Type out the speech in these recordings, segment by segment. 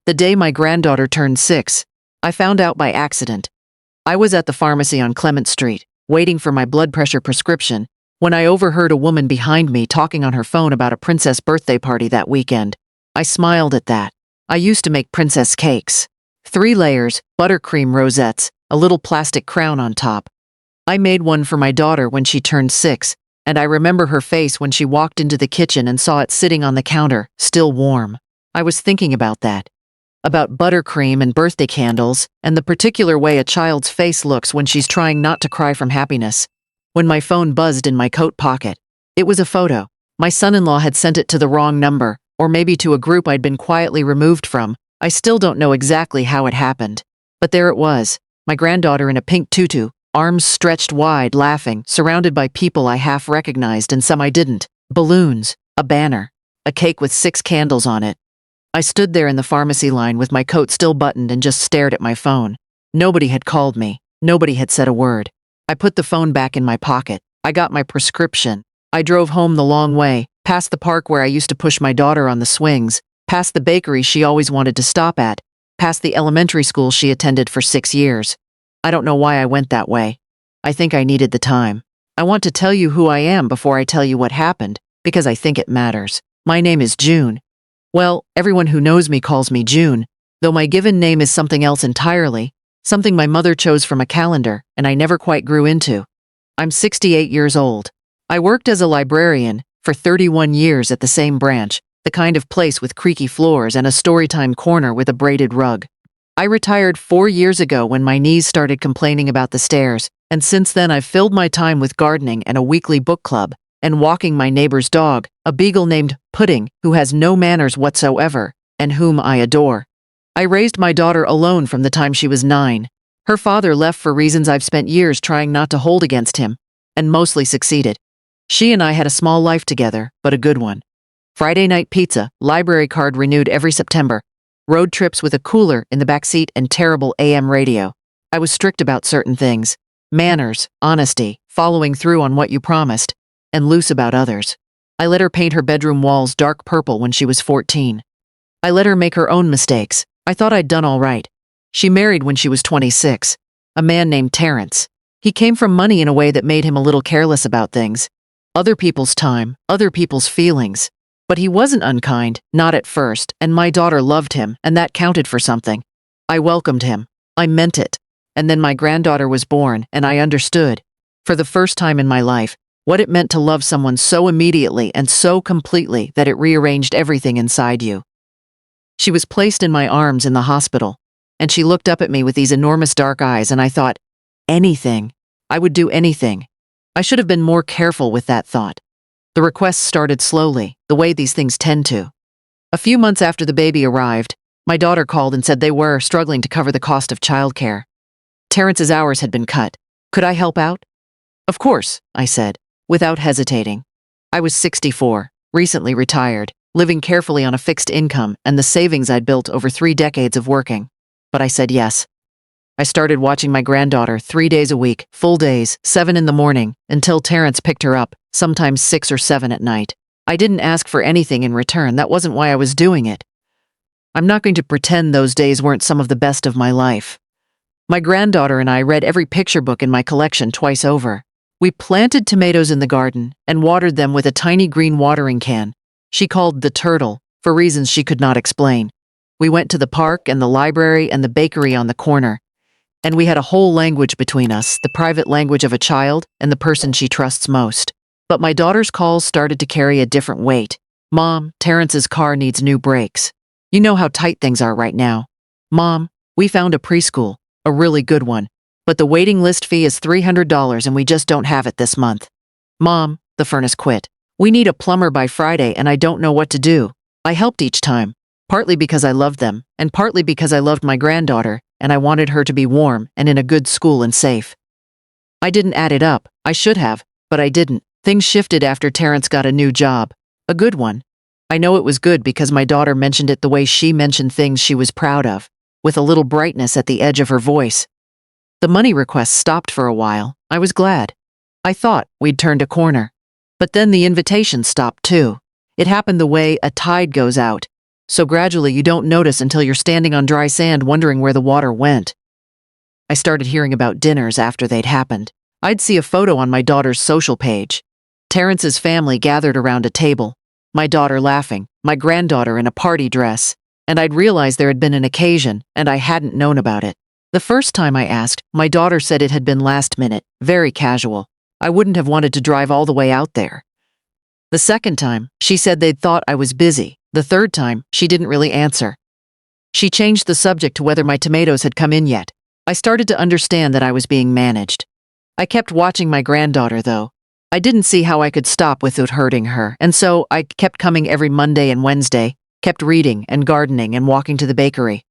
The day my granddaughter turned 6, I found out by accident. I was at the pharmacy on Clement Street, waiting for my blood pressure prescription, when I overheard a woman behind me talking on her phone about a princess birthday party that weekend. I smiled at that. I used to make princess cakes. 3 layers, buttercream rosettes, a little plastic crown on top. I made one for my daughter when she turned 6, and I remember her face when she walked into the kitchen and saw it sitting on the counter, still warm. I was thinking about that. About buttercream and birthday candles, and the particular way a child's face looks when she's trying not to cry from happiness. When my phone buzzed in my coat pocket, it was a photo. My son-in-law had sent it to the wrong number, or maybe to a group I'd been quietly removed from. I still don't know exactly how it happened. But there it was, my granddaughter in a pink tutu, arms stretched wide, laughing, surrounded by people I half recognized and some I didn't. Balloons, a banner, a cake with 6 candles on it. I stood there in the pharmacy line with my coat still buttoned and just stared at my phone. Nobody had called me. Nobody had said a word. I put the phone back in my pocket. I got my prescription. I drove home the long way, past the park where I used to push my daughter on the swings, past the bakery she always wanted to stop at, past the elementary school she attended for 6 years. I don't know why I went that way. I think I needed the time. I want to tell you who I am before I tell you what happened, because I think it matters. My name is June. Well, everyone who knows me calls me June, though my given name is something else entirely, something my mother chose from a calendar and I never quite grew into. I'm 68 years old. I worked as a librarian for 31 years at the same branch, the kind of place with creaky floors and a storytime corner with a braided rug. I retired 4 years ago when my knees started complaining about the stairs, and since then I've filled my time with gardening and a weekly book club, and walking my neighbor's dog, a beagle named Pudding, who has no manners whatsoever, and whom I adore. I raised my daughter alone from the time she was 9. Her father left for reasons I've spent years trying not to hold against him, and mostly succeeded. She and I had a small life together, but a good one. Friday night pizza, library card renewed every September, road trips with a cooler in the backseat and terrible AM radio. I was strict about certain things. Manners, honesty, following through on what you promised, and loose about others. I let her paint her bedroom walls dark purple when she was 14. I let her make her own mistakes. I thought I'd done all right. She married when she was 26, a man named Terrence. He came from money in a way that made him a little careless about things. Other people's time, other people's feelings. But he wasn't unkind, not at first, and my daughter loved him, and that counted for something. I welcomed him. I meant it. And then my granddaughter was born, and I understood, for the first time in my life, what it meant to love someone so immediately and so completely that it rearranged everything inside you. She was placed in my arms in the hospital, and she looked up at me with these enormous dark eyes, and I thought, anything. I would do anything. I should have been more careful with that thought. The requests started slowly, the way these things tend to. A few months after the baby arrived, my daughter called and said they were struggling to cover the cost of childcare. Terrence's hours had been cut. Could I help out? Of course, I said, without hesitating. I was 64, recently retired, living carefully on a fixed income and the savings I'd built over 3 decades of working. But I said yes. I started watching my granddaughter 3 days a week, full days, 7 in the morning, until Terrence picked her up, sometimes 6 or 7 at night. I didn't ask for anything in return. That wasn't why I was doing it. I'm not going to pretend those days weren't some of the best of my life. My granddaughter and I read every picture book in my collection twice over. We planted tomatoes in the garden and watered them with a tiny green watering can. She called the turtle, for reasons she could not explain. We went to the park and the library and the bakery on the corner. And we had a whole language between us, the private language of a child and the person she trusts most. But my daughter's calls started to carry a different weight. Mom, Terrence's car needs new brakes. You know how tight things are right now. Mom, we found a preschool, a really good one. But the waiting list fee is $300 and we just don't have it this month. Mom, the furnace quit. We need a plumber by Friday and I don't know what to do. I helped each time, partly because I loved them, and partly because I loved my granddaughter, and I wanted her to be warm and in a good school and safe. I didn't add it up. I should have, but I didn't. Things shifted after Terrence got a new job. A good one. I know it was good because my daughter mentioned it the way she mentioned things she was proud of, with a little brightness at the edge of her voice. The money requests stopped for a while. I was glad. I thought we'd turned a corner. But then the invitations stopped too. It happened the way a tide goes out. so gradually you don't notice until you're standing on dry sand wondering where the water went. I started hearing about dinners after they'd happened. I'd see a photo on my daughter's social page. Terrence's family gathered around a table, my daughter laughing, my granddaughter in a party dress, and I'd realize there had been an occasion and I hadn't known about it. The first time I asked, my daughter said it had been last minute, very casual. I wouldn't have wanted to drive all the way out there. The second time, she said they'd thought I was busy. The third time, she didn't really answer. She changed the subject to whether my tomatoes had come in yet. I started to understand that I was being managed. I kept watching my granddaughter, though. I didn't see how I could stop without hurting her, and so I kept coming every Monday and Wednesday, kept reading and gardening and walking to the bakery.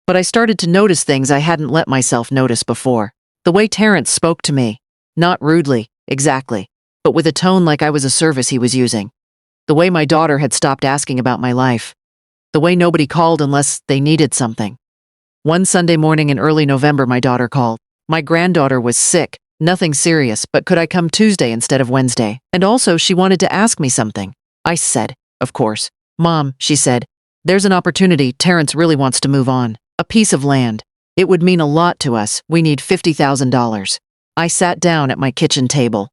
But I started to notice things I hadn't let myself notice before. The way Terrence spoke to me. Not rudely, exactly, but with a tone like I was a service he was using. The way my daughter had stopped asking about my life. The way nobody called unless they needed something. One Sunday morning in early November, my daughter called. My granddaughter was sick, nothing serious, but could I come Tuesday instead of Wednesday? And also, she wanted to ask me something. I said, of course. Mom, she said, there's an opportunity. Terrence really wants to move on. A piece of land. It would mean a lot to us. We need $50,000. I sat down at my kitchen table.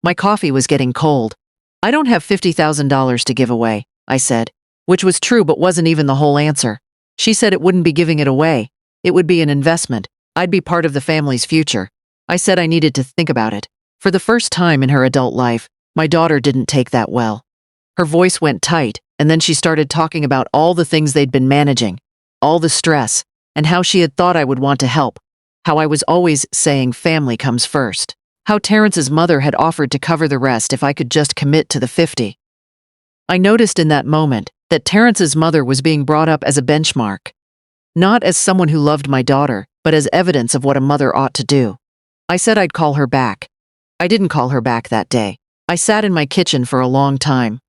My coffee was getting cold. I don't have $50,000 to give away, I said, which was true but wasn't even the whole answer. She said it wouldn't be giving it away. It would be an investment. I'd be part of the family's future. I said I needed to think about it. For the first time in her adult life, my daughter didn't take that well. Her voice went tight, and then she started talking about all the things they'd been managing, all the stress, and how she had thought I would want to help, how I was always saying family comes first, how Terrence's mother had offered to cover the rest if I could just commit to the 50. I noticed in that moment that Terrence's mother was being brought up as a benchmark, not as someone who loved my daughter, but as evidence of what a mother ought to do. I said I'd call her back. I didn't call her back that day. I sat in my kitchen for a long time.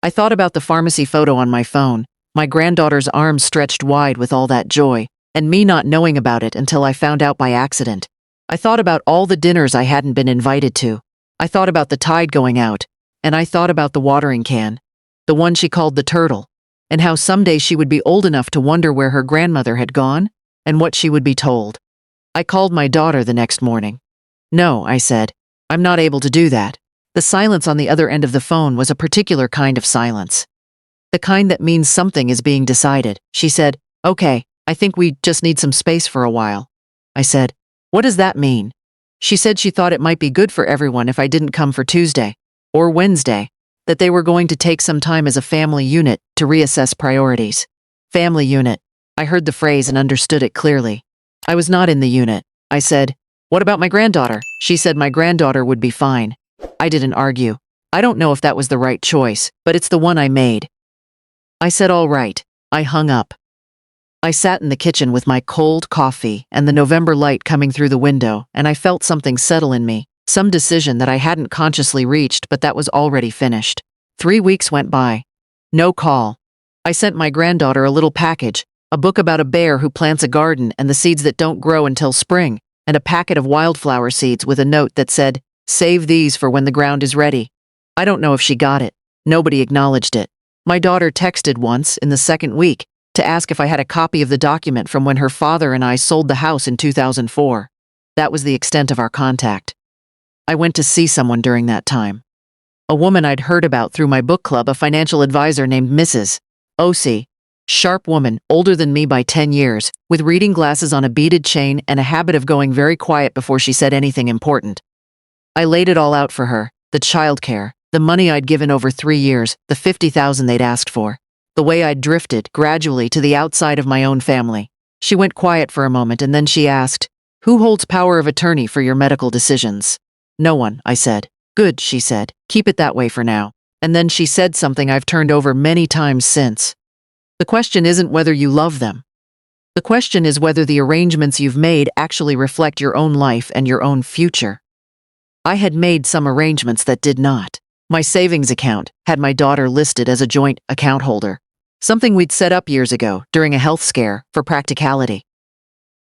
I thought about the pharmacy photo on my phone, my granddaughter's arms stretched wide with all that joy, and me not knowing about it until I found out by accident. I thought about all the dinners I hadn't been invited to. I thought about the tide going out, and I thought about the watering can, the one she called the turtle, and how someday she would be old enough to wonder where her grandmother had gone and what she would be told. I called my daughter the next morning. No, I said, I'm not able to do that. The silence on the other end of the phone was a particular kind of silence. The kind that means something is being decided. She said, okay, I think we just need some space for a while. I said, what does that mean? She said she thought it might be good for everyone if I didn't come for Tuesday or Wednesday, that they were going to take some time as a family unit to reassess priorities. Family unit. I heard the phrase and understood it clearly. I was not in the unit. I said, what about my granddaughter? She said my granddaughter would be fine. I didn't argue. I don't know if that was the right choice, but it's the one I made. I said all right. I hung up. I sat in the kitchen with my cold coffee and the November light coming through the window, and I felt something settle in me, some decision that I hadn't consciously reached but that was already finished. 3 weeks went by. No call. I sent my granddaughter a little package, a book about a bear who plants a garden and the seeds that don't grow until spring, and a packet of wildflower seeds with a note that said, save these for when the ground is ready. I don't know if she got it. Nobody acknowledged it. My daughter texted once in the second week to ask if I had a copy of the document from when her father and I sold the house in 2004. That was the extent of our contact. I went to see someone during that time. A woman I'd heard about through my book club, a financial advisor named Mrs. O.C. Sharp woman, older than me by 10 years, with reading glasses on a beaded chain and a habit of going very quiet before she said anything important. I laid it all out for her, the childcare, the money I'd given over 3 years, the $50,000 they'd asked for, the way I'd drifted gradually to the outside of my own family. She went quiet for a moment and then she asked, who holds power of attorney for your medical decisions? No one, I said. Good, she said. Keep it that way for now. And then she said something I've turned over many times since. The question isn't whether you love them. The question is whether the arrangements you've made actually reflect your own life and your own future. I had made some arrangements that did not. My savings account had my daughter listed as a joint account holder, something we'd set up years ago during a health scare for practicality.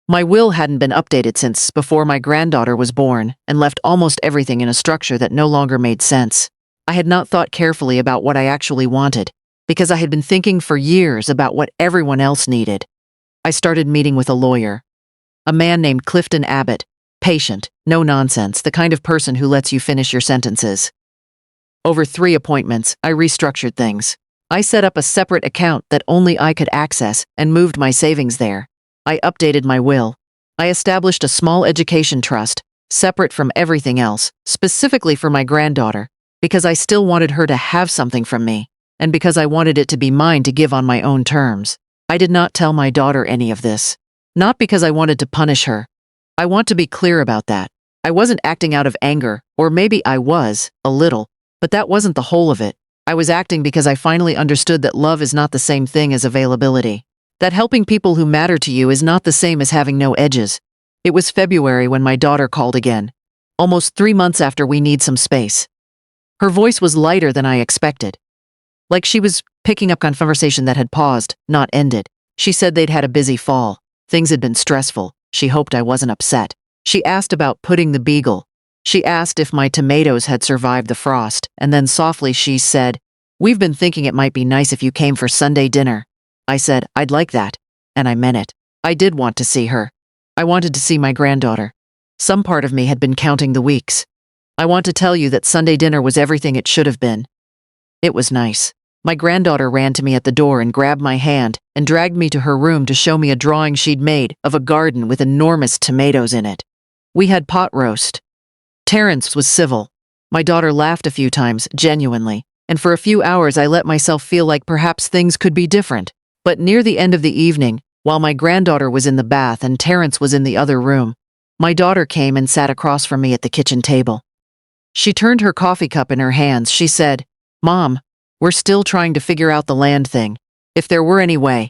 My will hadn't been updated since before my granddaughter was born and left almost everything in a structure that no longer made sense. I had not thought carefully about what I actually wanted. because I had been thinking for years about what everyone else needed. I started meeting with a lawyer, a man named Clifton Abbott, patient, no nonsense, the kind of person who lets you finish your sentences. Over 3 appointments, I restructured things. I set up a separate account that only I could access and moved my savings there. I updated my will. I established a small education trust, separate from everything else, specifically for my granddaughter, because I still wanted her to have something from me, and because I wanted it to be mine to give on my own terms. I did not tell my daughter any of this. Not because I wanted to punish her. I want to be clear about that. I wasn't acting out of anger, or maybe I was, a little, but that wasn't the whole of it. I was acting because I finally understood that love is not the same thing as availability. That helping people who matter to you is not the same as having no edges. It was February when my daughter called again. Almost 3 months after we need some space. Her voice was lighter than I expected. Like she was picking up on conversation that had paused, not ended. She said they'd had a busy fall. Things had been stressful. She hoped I wasn't upset. She asked about putting the beagle. She asked if my tomatoes had survived the frost, and then softly she said, "We've been thinking it might be nice if you came for Sunday dinner." I said, "I'd like that." And I meant it. I did want to see her. I wanted to see my granddaughter. Some part of me had been counting the weeks. I want to tell you that Sunday dinner was everything it should have been. It was nice. My granddaughter ran to me at the door and grabbed my hand and dragged me to her room to show me a drawing she'd made of a garden with enormous tomatoes in it. We had pot roast. Terrence was civil. My daughter laughed a few times, genuinely, and for a few hours I let myself feel like perhaps things could be different. But near the end of the evening, while my granddaughter was in the bath and Terrence was in the other room, my daughter came and sat across from me at the kitchen table. She turned her coffee cup in her hands. She said, "Mom, we're still trying to figure out the land thing. If there were any way."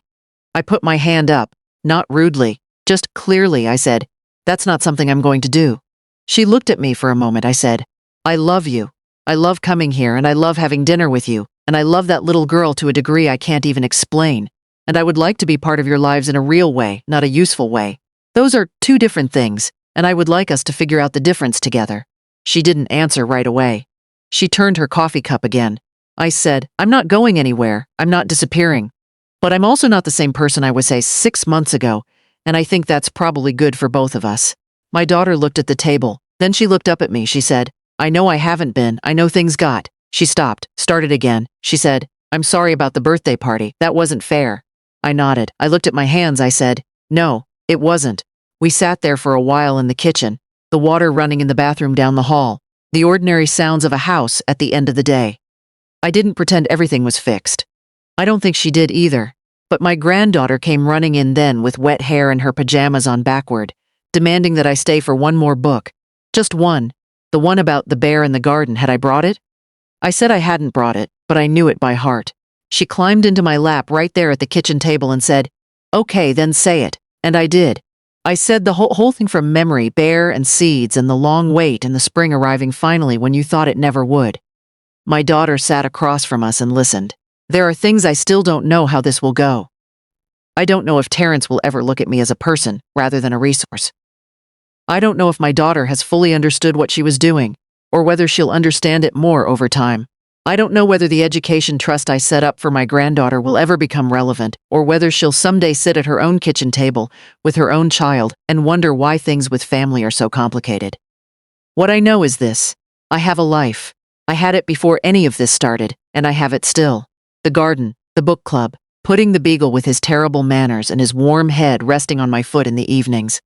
I put my hand up, not rudely, just clearly. I said, "That's not something I'm going to do." She looked at me for a moment. I said, "I love you. I love coming here, and I love having dinner with you, and I love that little girl to a degree I can't even explain. And I would like to be part of your lives in a real way, not a useful way. Those are 2 different things, and I would like us to figure out the difference together." She didn't answer right away. She turned her coffee cup again. I said, "I'm not going anywhere. I'm not disappearing. But I'm also not the same person I was, say, 6 months ago, and I think that's probably good for both of us." My daughter looked at the table. Then she looked up at me. She said, "I know I haven't been. I know things got." She stopped, started again. She said, "I'm sorry about the birthday party. That wasn't fair." I nodded. I looked at my hands. I said, "No, it wasn't." We sat there for a while in the kitchen, the water running in the bathroom down the hall, the ordinary sounds of a house at the end of the day. I didn't pretend everything was fixed. I don't think she did either. But my granddaughter came running in then with wet hair and her pajamas on backward, demanding that I stay for one more book. Just one. The one about the bear in the garden. Had I brought it? I said I hadn't brought it, but I knew it by heart. She climbed into my lap right there at the kitchen table and said, "Okay, then say it." And I did. I said the whole thing from memory, bear and seeds and the long wait and the spring arriving finally when you thought it never would. My daughter sat across from us and listened. "There are things I still don't know how this will go. I don't know if Terrence will ever look at me as a person rather than a resource. I don't know if my daughter has fully understood what she was doing, or whether she'll understand it more over time. I don't know whether the education trust I set up for my granddaughter will ever become relevant, or whether she'll someday sit at her own kitchen table with her own child and wonder why things with family are so complicated. What I know is this: I have a life. I had it before any of this started, and I have it still. The garden, the book club, putting the beagle with his terrible manners and his warm head resting on my foot in the evenings.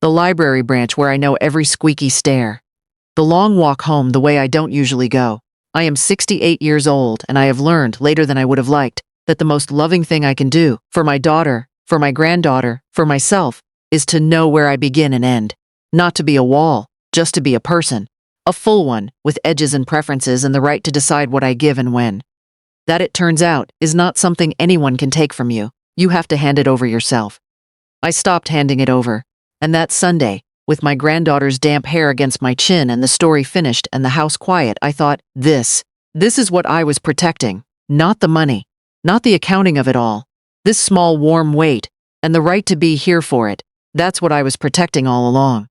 The library branch where I know every squeaky stair. The long walk home the way I don't usually go. I am 68 years old, and I have learned, later than I would have liked, that the most loving thing I can do, for my daughter, for my granddaughter, for myself, is to know where I begin and end. Not to be a wall, just to be a person. A full one, with edges and preferences and the right to decide what I give and when. That, it turns out, is not something anyone can take from you. You have to hand it over yourself. I stopped handing it over, and that Sunday, with my granddaughter's damp hair against my chin and the story finished and the house quiet, I thought, this is what I was protecting. Not the money, not the accounting of it all. This small warm weight, and the right to be here for it. That's what I was protecting all along.